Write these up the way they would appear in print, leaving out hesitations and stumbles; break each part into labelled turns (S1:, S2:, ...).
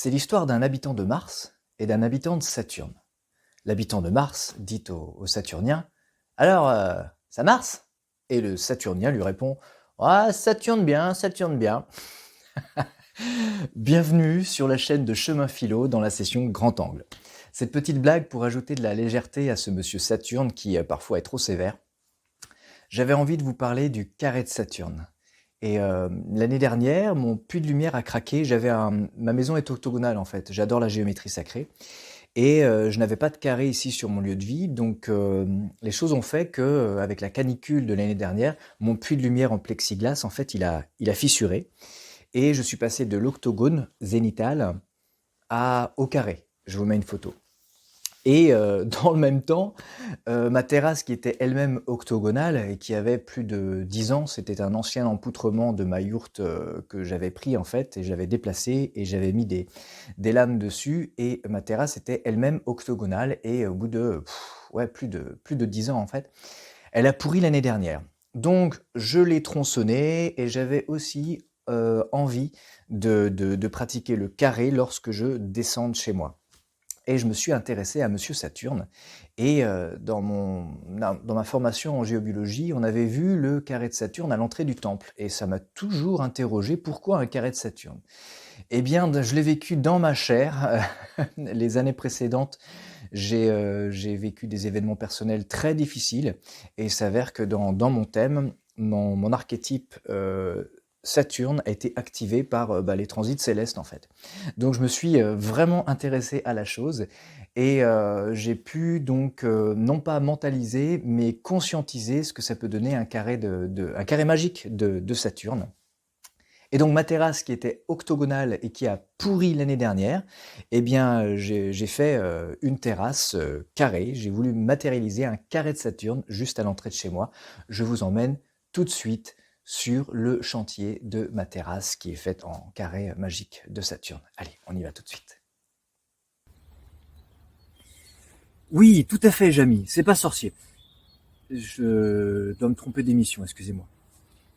S1: C'est l'histoire d'un habitant de Mars et d'un habitant de Saturne. L'habitant de Mars dit au Saturnien: «Alors, ça Mars?» Et le Saturnien lui répond: «Ah, Saturne bien, Saturne bien.» Bienvenue sur la chaîne de Chemin Philo dans la session Grand Angle. Cette petite blague pour ajouter de la légèreté à ce monsieur Saturne qui parfois est trop sévère. J'avais envie de vous parler du carré de Saturne. Et l'année dernière, mon puits de lumière a craqué. Ma maison est octogonale en fait. J'adore la géométrie sacrée. Et je n'avais pas de carré ici sur mon lieu de vie. Donc les choses ont fait que, avec la canicule de l'année dernière, mon puits de lumière en plexiglas, en fait, il a fissuré. Et je suis passé de l'octogone zénital au carré. Je vous mets une photo. Et dans le même temps, ma terrasse qui était elle-même octogonale et qui avait plus de 10 ans, c'était un ancien empoutrement de ma yourte que j'avais pris en fait et j'avais déplacé et j'avais mis des lames dessus et ma terrasse était elle-même octogonale et au bout de plus de 10 ans en fait, elle a pourri l'année dernière. Donc je l'ai tronçonnée et j'avais aussi envie de pratiquer le carré lorsque je descende chez moi. Et je me suis intéressé à Monsieur Saturne. Et dans ma formation en géobiologie, on avait vu le carré de Saturne à l'entrée du temple. Et ça m'a toujours interrogé, pourquoi un carré de Saturne? Eh bien, je l'ai vécu dans ma chair. Les années précédentes, j'ai vécu des événements personnels très difficiles. Et il s'avère que dans mon thème, mon archétype Saturne a été activé par les transits célestes en fait. Donc je me suis vraiment intéressé à la chose et j'ai pu donc non pas mentaliser mais conscientiser ce que ça peut donner un carré un carré magique de Saturne. Et donc ma terrasse qui était octogonale et qui a pourri l'année dernière, eh bien j'ai fait une terrasse carrée. J'ai voulu matérialiser un carré de Saturne juste à l'entrée de chez moi. Je vous emmène tout de suite sur le chantier de ma terrasse qui est faite en carré magique de Saturne. Allez, on y va tout de suite. Oui, tout à fait, Jamy, c'est pas sorcier. Je dois me tromper d'émission, excusez-moi.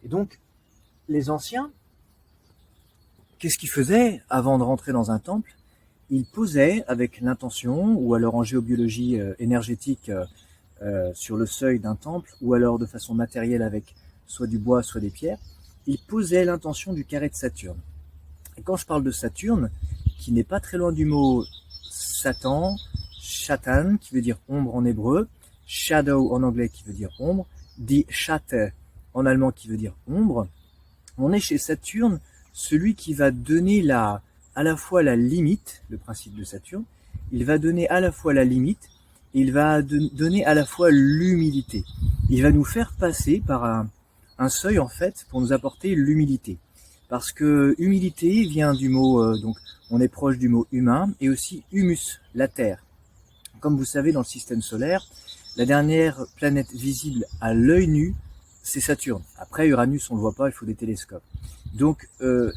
S1: Et donc, les anciens, qu'est-ce qu'ils faisaient avant de rentrer dans un temple? Ils posaient avec l'intention, ou alors en géobiologie énergétique sur le seuil d'un temple, ou alors de façon matérielle avec soit du bois, soit des pierres, ils posaient l'intention du carré de Saturne. Et quand je parle de Saturne, qui n'est pas très loin du mot Satan, Shatan, qui veut dire ombre en hébreu, shadow en anglais qui veut dire ombre, dit Schatte en allemand qui veut dire ombre, on est chez Saturne, celui qui va donner à la fois la limite, le principe de Saturne, il va donner à la fois la limite, et il va donner à la fois l'humilité. Il va nous faire passer par un seuil en fait pour nous apporter l'humilité. Parce que humilité vient du mot, donc on est proche du mot humain, et aussi humus, la terre. Comme vous savez, dans le système solaire, la dernière planète visible à l'œil nu, c'est Saturne. Après, Uranus, on ne le voit pas, il faut des télescopes. Donc,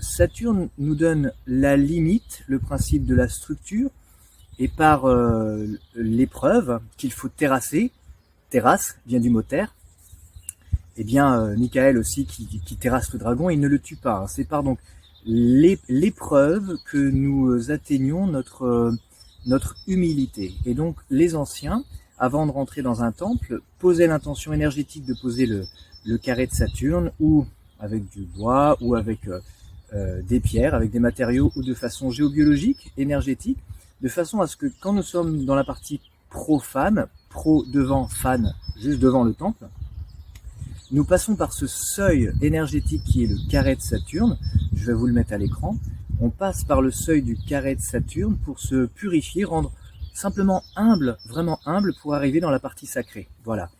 S1: Saturne nous donne la limite, le principe de la structure, et par l'épreuve qu'il faut terrasser, terrasse vient du mot terre, eh bien, Michael aussi, qui terrasse le dragon, il ne le tue pas. Hein. C'est par donc l'épreuve que nous atteignons notre humilité. Et donc, les anciens, avant de rentrer dans un temple, posaient l'intention énergétique de poser le carré de Saturne, ou avec du bois, ou avec des pierres, avec des matériaux, ou de façon géobiologique, énergétique, de façon à ce que quand nous sommes dans la partie profane, pro devant, fan, juste devant le temple, nous passons par ce seuil énergétique qui est le carré de Saturne. Je vais vous le mettre à l'écran. On passe par le seuil du carré de Saturne pour se purifier, rendre simplement humble, vraiment humble, pour arriver dans la partie sacrée. Voilà.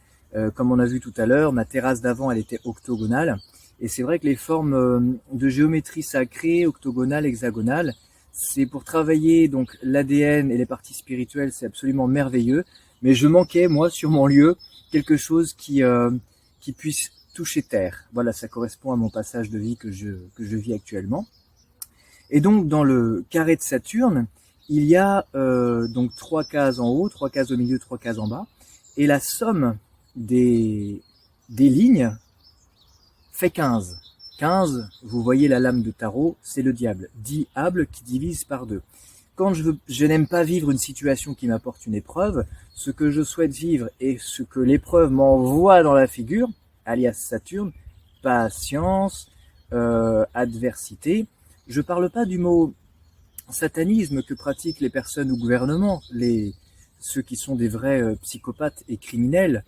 S1: Comme on a vu tout à l'heure, ma terrasse d'avant, elle était octogonale. Et c'est vrai que les formes de géométrie sacrée, octogonale, hexagonale, c'est pour travailler donc l'ADN et les parties spirituelles, c'est absolument merveilleux. Mais je manquais, moi, sur mon lieu, quelque chose qui puisse toucher terre. Voilà, ça correspond à mon passage de vie que je vis actuellement. Et donc, dans le carré de Saturne, il y a donc 3 cases en haut, 3 cases au milieu, 3 cases en bas. Et la somme des lignes fait 15. 15, vous voyez la lame de tarot, c'est le diable. Diable qui divise par 2. Quand je n'aime pas vivre une situation qui m'apporte une épreuve, ce que je souhaite vivre et ce que l'épreuve m'envoie dans la figure, alias Saturne, patience, adversité. Je parle pas du mot satanisme que pratiquent les personnes au gouvernement, ceux qui sont des vrais psychopathes et criminels.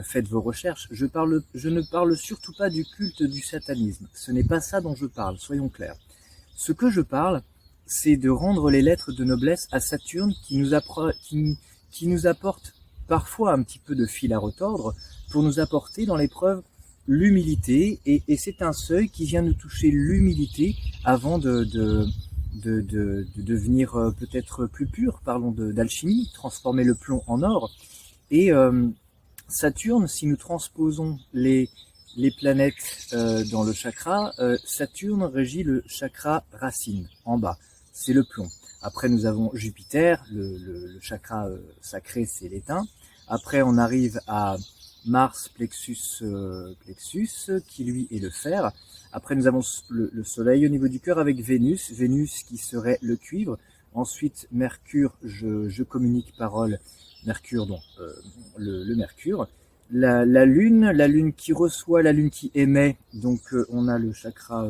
S1: Faites vos recherches. Je ne parle surtout pas du culte du satanisme. Ce n'est pas ça dont je parle, soyons clairs. Ce que je parle, c'est de rendre les lettres de noblesse à Saturne qui nous apporte parfois un petit peu de fil à retordre pour nous apporter dans l'épreuve l'humilité. Et c'est un seuil qui vient nous toucher l'humilité avant de devenir peut-être plus pur. Parlons d'alchimie, transformer le plomb en or. Et Saturne, si nous transposons les planètes dans le chakra, Saturne régit le chakra racine, en bas, c'est le plomb. Après nous avons Jupiter, le chakra sacré, c'est l'étain. Après on arrive à Mars, plexus, qui lui est le fer. Après nous avons le Soleil au niveau du cœur avec Vénus qui serait le cuivre. Ensuite Mercure, je communique parole. Mercure, donc le Mercure. La Lune qui reçoit, la Lune qui émet, donc on a le chakra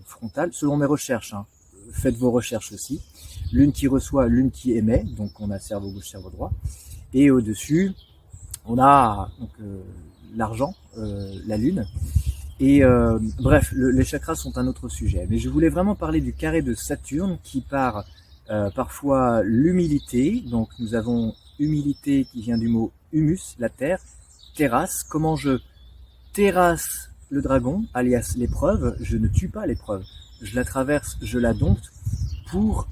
S1: frontal, selon mes recherches, hein. Faites vos recherches aussi. Lune qui reçoit, Lune qui émet, donc on a cerveau gauche, cerveau droit. Et au-dessus, on a l'argent, la Lune. Et bref, les chakras sont un autre sujet. Mais je voulais vraiment parler du carré de Saturne qui part parfois l'humilité. Donc nous avons humilité qui vient du mot humus, la terre, terrasse. Comment je terrasse le dragon, alias l'épreuve, je ne tue pas l'épreuve. Je la traverse, je la dompte pour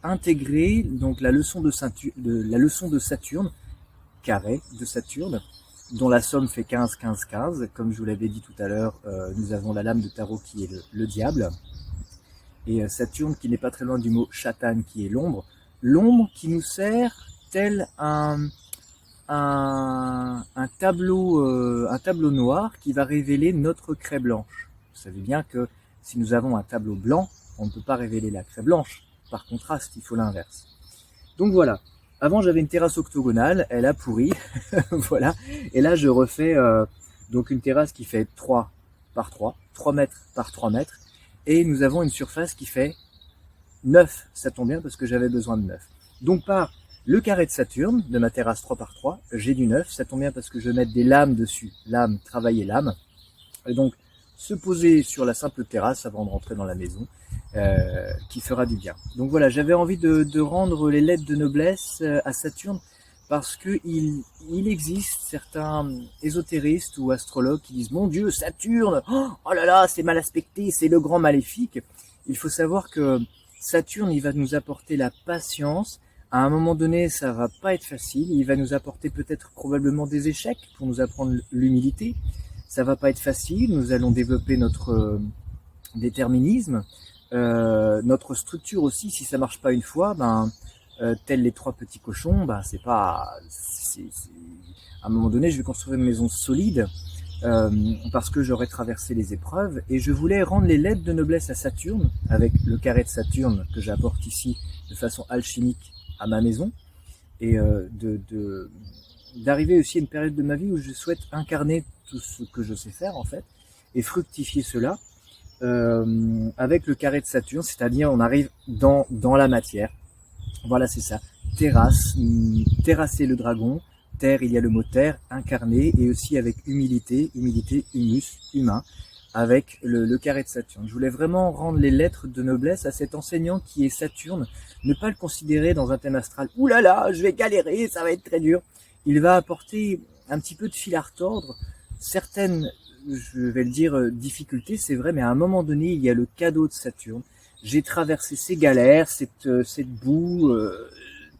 S1: intégrer donc la leçon de Saturne, carré de Saturne, dont la somme fait 15, 15, 15. Comme je vous l'avais dit tout à l'heure, nous avons la lame de tarot qui est le diable. Et Saturne qui n'est pas très loin du mot Shatan qui est l'ombre. L'ombre qui nous sert tel un tableau noir qui va révéler notre craie blanche. Vous savez bien que si nous avons un tableau blanc, on ne peut pas révéler la craie blanche. Par contraste, il faut l'inverse. Donc voilà. Avant, j'avais une terrasse octogonale, elle a pourri. Voilà. Et là, je refais donc une terrasse qui fait 3 par 3, 3 mètres par 3 mètres. Et nous avons une surface qui fait 9. Ça tombe bien parce que j'avais besoin de 9. Donc par le carré de Saturne, de ma terrasse 3 par 3, j'ai du 9. Ça tombe bien parce que je vais mettre des lames dessus. Lames, travailler lames. Et donc, se poser sur la simple terrasse avant de rentrer dans la maison, qui fera du bien. Donc voilà, j'avais envie de rendre les lettres de noblesse à Saturne parce que il existe certains ésotéristes ou astrologues qui disent « Mon Dieu, Saturne, oh là là, c'est mal aspecté, c'est le grand maléfique ». Il faut savoir que Saturne, il va nous apporter la patience. À un moment donné, ça va pas être facile. Il va nous apporter peut-être probablement des échecs pour nous apprendre l'humilité. Ça va pas être facile. Nous allons développer notre déterminisme, notre structure aussi. Si ça marche pas une fois, tels les 3 petits cochons, c'est pas. À un moment donné, je vais construire une maison solide parce que j'aurai traversé les épreuves. Et je voulais rendre les lettres de noblesse à Saturne avec le carré de Saturne que j'apporte ici de façon alchimique à ma maison et d'arriver aussi à une période de ma vie où je souhaite incarner tout ce que je sais faire en fait et fructifier cela avec le carré de Saturne, c'est-à-dire on arrive dans la matière. Voilà, c'est ça. Terrasser le dragon. Terre, il y a le mot terre, incarné, et aussi avec humilité, humus, humain, avec le carré de Saturne. Je voulais vraiment rendre les lettres de noblesse à cet enseignant qui est Saturne, ne pas le considérer dans un thème astral. Ouh là là, je vais galérer, ça va être très dur. Il va apporter un petit peu de fil à retordre, certaines, je vais le dire, difficultés, c'est vrai, mais à un moment donné, il y a le cadeau de Saturne. J'ai traversé ces galères, cette boue,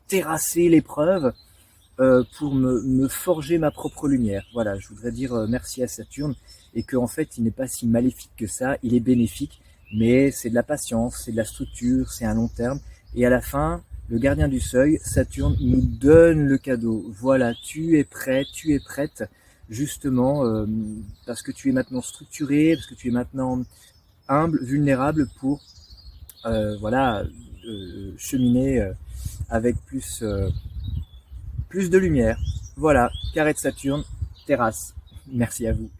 S1: terrassé l'épreuve, pour me forger ma propre lumière. Voilà, je voudrais dire merci à Saturne et qu'en fait, il n'est pas si maléfique que ça, il est bénéfique, mais c'est de la patience, c'est de la structure, c'est un long terme. Et à la fin, le gardien du seuil, Saturne, nous donne le cadeau. Voilà, tu es prêt, tu es prête, justement, parce que tu es maintenant structuré, parce que tu es maintenant humble, vulnérable pour voilà, cheminer avec plus de lumière. Voilà, carré de Saturne, terrasse. Merci à vous.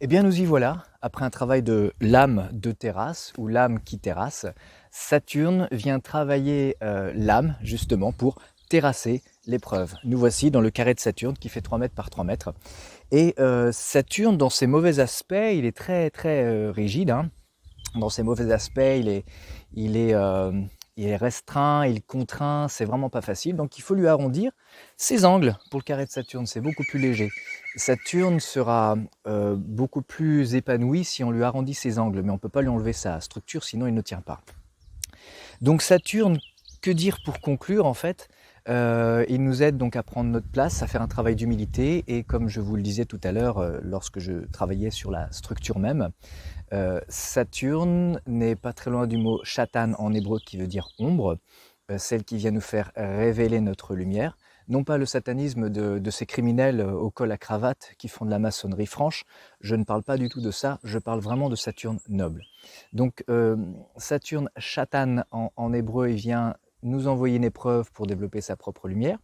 S1: Eh bien, nous y voilà. Après un travail de l'âme de terrasse ou l'âme qui terrasse, Saturne vient travailler l'âme justement pour terrasser l'épreuve. Nous voici dans le carré de Saturne qui fait 3 mètres par 3 mètres. Et Saturne, dans ses mauvais aspects, il est très très rigide. Hein. Dans ses mauvais aspects, il est, euh, il est restreint, il contraint, c'est vraiment pas facile. Donc il faut lui arrondir ses angles pour le carré de Saturne, c'est beaucoup plus léger. Saturne sera beaucoup plus épanoui si on lui arrondit ses angles, mais on ne peut pas lui enlever sa structure, sinon il ne tient pas. Donc Saturne, que dire pour conclure en fait? Il nous aide donc à prendre notre place, à faire un travail d'humilité, et comme je vous le disais tout à l'heure, lorsque je travaillais sur la structure même, Saturne n'est pas très loin du mot Shatan en hébreu qui veut dire ombre, celle qui vient nous faire révéler notre lumière. Non pas le satanisme de ces criminels au col à cravate qui font de la maçonnerie franche, je ne parle pas du tout de ça, je parle vraiment de Saturne noble. Donc Saturne Shatan en hébreu, il vient nous envoyer une épreuve pour développer sa propre lumière.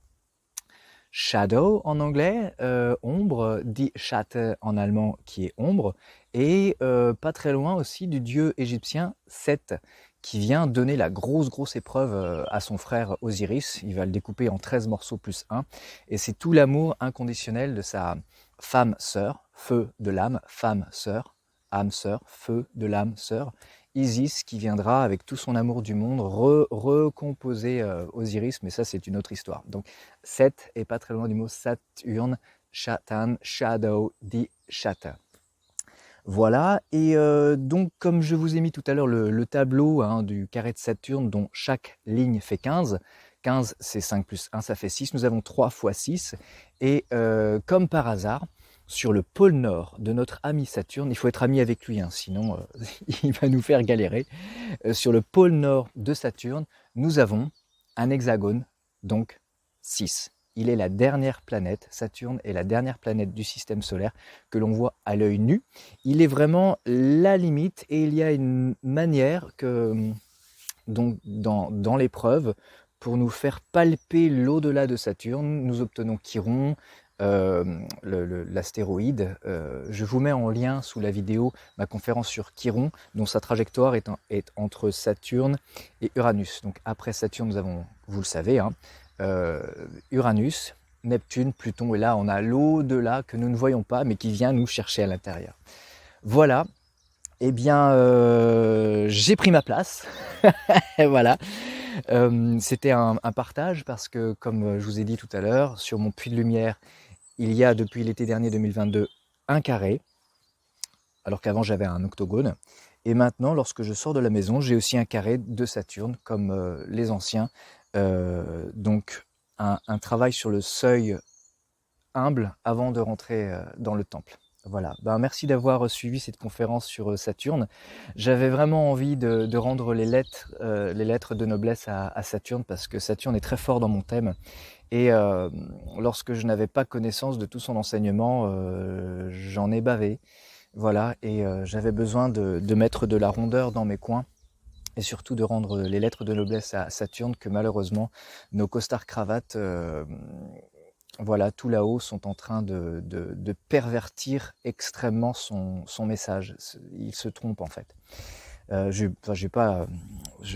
S1: Shadow en anglais, ombre, dit Schatte en allemand qui est ombre, et pas très loin aussi du dieu égyptien Seth, qui vient donner la grosse épreuve à son frère Osiris. Il va le découper en 13 morceaux plus 1, et c'est tout l'amour inconditionnel de sa femme sœur, feu de l'âme, femme sœur, âme sœur, feu de l'âme sœur, Isis qui viendra avec tout son amour du monde recomposer Osiris, mais ça c'est une autre histoire. Donc Seth est pas très loin du mot Saturne, Shatan, Shadow, dit Shata. Voilà, et donc comme je vous ai mis tout à l'heure le tableau hein, du carré de Saturne dont chaque ligne fait 15, 15 c'est 5 plus 1, ça fait 6, nous avons 3 fois 6, et comme par hasard, sur le pôle nord de notre ami Saturne, il faut être ami avec lui, hein, sinon il va nous faire galérer, sur le pôle nord de Saturne, nous avons un hexagone, donc 6. Il est la dernière planète, Saturne est la dernière planète du système solaire que l'on voit à l'œil nu. Il est vraiment la limite et il y a une manière que, donc, dans l'épreuve, pour nous faire palper l'au-delà de Saturne, nous obtenons Chiron, l'astéroïde. Je vous mets en lien sous la vidéo ma conférence sur Chiron, dont sa trajectoire est entre Saturne et Uranus. Donc après Saturne, nous avons, vous le savez, hein, Uranus, Neptune, Pluton, et là on a l'au-delà que nous ne voyons pas, mais qui vient nous chercher à l'intérieur. Voilà. Eh bien, j'ai pris ma place. Voilà. C'était un partage parce que, comme je vous ai dit tout à l'heure, sur mon puits de lumière, il y a depuis l'été dernier 2022 un carré, alors qu'avant j'avais un octogone. Et maintenant, lorsque je sors de la maison, j'ai aussi un carré de Saturne, comme les anciens. Donc, un travail sur le seuil humble avant de rentrer dans le temple. Voilà, merci d'avoir suivi cette conférence sur Saturne. J'avais vraiment envie de rendre les lettres de noblesse à Saturne, parce que Saturne est très fort dans mon thème. Et lorsque je n'avais pas connaissance de tout son enseignement, j'en ai bavé. Voilà, et j'avais besoin de mettre de la rondeur dans mes coins, et surtout de rendre les lettres de noblesse à Saturne, que malheureusement nos costards cravates, voilà, tout là-haut, sont en train de pervertir extrêmement son message. Il se trompe en fait. Je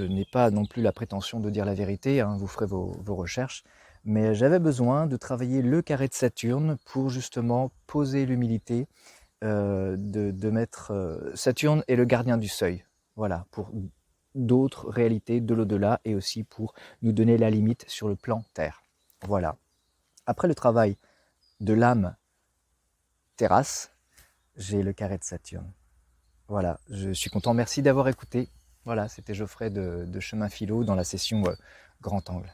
S1: n'ai pas non plus la prétention de dire la vérité, hein, vous ferez vos recherches, mais j'avais besoin de travailler le carré de Saturne pour justement poser l'humilité, de mettre Saturne est le gardien du seuil, voilà, pour d'autres réalités de l'au-delà, et aussi pour nous donner la limite sur le plan Terre. Voilà. Après le travail de l'âme terrasse, j'ai le carré de Saturne. Voilà, je suis content, merci d'avoir écouté. Voilà, c'était Geoffrey de Chemin Philo dans la session Grand Angle.